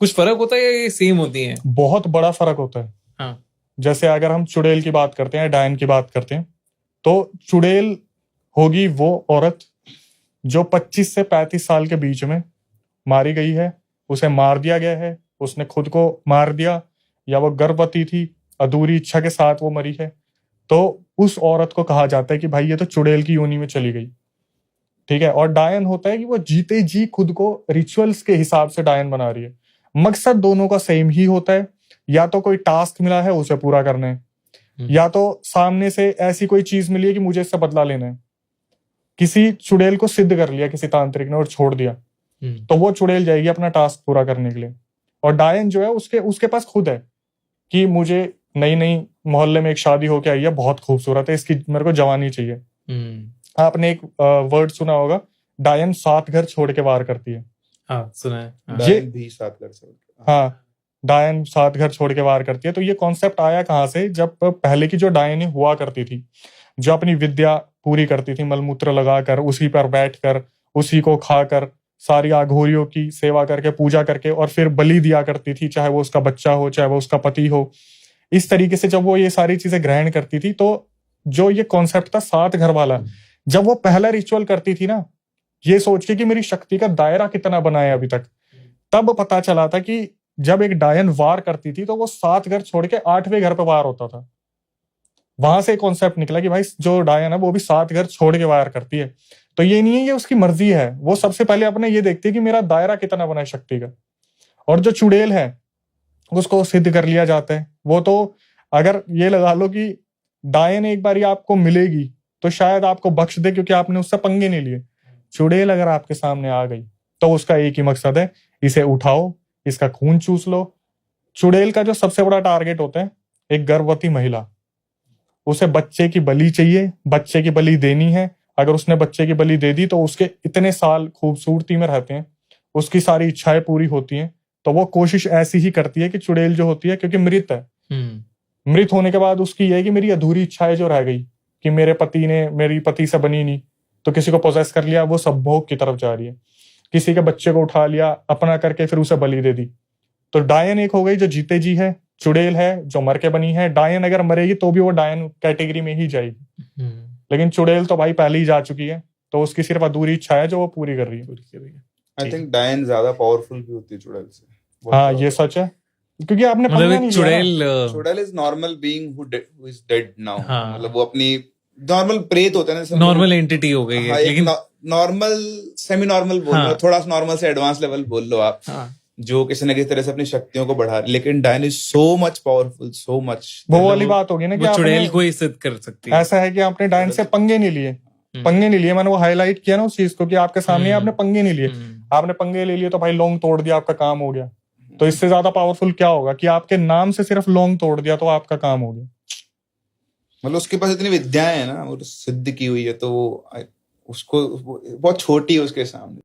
कुछ फर्क होता है या ये सेम होती है? बहुत बड़ा फर्क होता है। हाँ। जैसे अगर हम चुड़ैल की बात करते हैं, डायन की बात करते हैं, तो चुड़ैल होगी वो औरत जो 25 से 35 साल के बीच में मारी गई है, उसे मार दिया गया है, उसने खुद को मार दिया, या वो गर्भवती थी, अधूरी इच्छा के साथ वो मरी है, तो उस औरत को कहा जाता है कि भाई ये तो चुड़ैल की योनि में चली गई। ठीक है। और डायन होता है कि वो जीते जी खुद को रिचुअल्स के हिसाब से डायन बना रही है। मकसद दोनों का सेम ही होता है, या तो कोई टास्क मिला है उसे पूरा करना है, या तो सामने से ऐसी कोई चीज मिली है कि मुझे इससे बदला लेना है। किसी चुड़ैल को सिद्ध कर लिया किसी तांत्रिक ने और छोड़ दिया, तो वो चुड़ैल जाएगी अपना टास्क पूरा करने के लिए। और डायन जो है उसके पास खुद है कि मुझे नई नई मोहल्ले में एक शादी होके आई है, बहुत खूबसूरत है, इसकी मेरे को जवानी चाहिए। आपने एक वर्ड सुना होगा, डायन 7 घर छोड़ के वार करती है। हाँ, सुना है। डायन भी 7 घर छोड़ के, हाँ, डायन 7 घर छोड़ के वार करती है। तो ये कॉन्सेप्ट आया कहाँ से? जब पहले की जो डायन हुआ करती थी, जो अपनी विद्या पूरी करती थी मलमूत्र लगाकर, उसी पर बैठकर, उसी को खाकर, सारी आघोरियों की सेवा करके, पूजा करके, और फिर बलि दिया करती थी, चाहे वो उसका बच्चा हो, चाहे वो उसका पति हो। इस तरीके से जब वो ये सारी चीजें ग्रहण करती थी, तो जो ये कॉन्सेप्ट था 7 घर वाला, जब वो पहला रिचुअल करती थी ना, ये सोच के कि मेरी शक्ति का दायरा कितना बना है अभी तक, तब पता चला था कि जब एक डायन वार करती थी तो वो 7 घर छोड़ के 8वें घर पे वार होता था। वहां से कॉन्सेप्ट निकला कि भाई जो डायन है वो भी 7 घर छोड़ के वार करती है। तो ये नहीं है कि उसकी मर्जी है, वो सबसे पहले अपने ये देखती है कि मेरा दायरा कितना बना है शक्ति का। और जो चुड़ैल है उसको सिद्ध कर लिया जाता है। वो तो अगर ये लगा लो कि डायन एक बार आपको मिलेगी तो शायद आपको बख्श दे, क्योंकि आपने उससे पंगे नहीं लिए। चुड़ैल अगर आपके सामने आ गई तो उसका एक ही मकसद है, इसे उठाओ, इसका खून चूस लो। चुड़ैल का जो सबसे बड़ा टारगेट होता है, एक गर्भवती महिला, उसे बच्चे की बलि चाहिए, बच्चे की बलि देनी है। अगर उसने बच्चे की बलि दे दी तो उसके इतने साल खूबसूरती में रहते हैं, उसकी सारी इच्छाएं पूरी होती हैं। तो वो कोशिश ऐसी ही करती है कि चुड़ैल जो होती है, क्योंकि मृत है, मृत होने के बाद उसकी ये कि मेरी अधूरी इच्छाएं जो रह गई कि मेरे पति ने मेरी पति से बनी नहीं, तो किसी को पोजेस कर लिया, वो सब भोग की तरफ जा रही है। किसी के बच्चे को उठा लिया अपना करके, फिर उसे बलि दे दी। तो डायन एक हो गई जो जीते जी है, चुड़ैल है जो मर के बनी है। डायन अगर मरेगी तो भी वो डायन कैटेगरी में ही जाएगी, लेकिन चुड़ैल तो भाई पहले ही जा चुकी है, तो उसकी सिर्फ अधूरी इच्छा है जो वो पूरी कर रही है। आई थिंक डायन ज्यादा पावरफुल भी होती है चुड़ैल से। हाँ, ये सच है, क्योंकि आपने पंगा नहीं लिया। चुड़ैल is normal being who is dead now. मतलब वो अपनी नॉर्मल प्रेत होता है ना, नॉर्मल एंटिटी हो गई है, लेकिन नॉर्मल सेमी नॉर्मल बोल लो, थोड़ा सा नॉर्मल से एडवांस लेवल बोल लो आप, जो किसी न किसी तरह से अपनी शक्तियों को बढ़ा। लेकिन डायन is so much powerful, so much. वो वाली बात होगी ना कि चुड़ैल को ही सिद्ध कर सकती है। ऐसा है कि आपने डायन से पंगे नहीं लिए, मैंने वो हाईलाइट किया ना उस चीज को कि आपके सामने आपने पंगे नहीं लिए। आपने पंगे ले लिए तो भाई लोंग तोड़ दिया, आपका काम हो गया। तो इससे ज्यादा पावरफुल क्या होगा कि आपके नाम से सिर्फ लोंग तोड़ दिया तो आपका काम हो गया। मतलब उसके पास इतनी विद्याएं है ना, वो सिद्ध की हुई है, तो उसको बहुत छोटी है उसके सामने।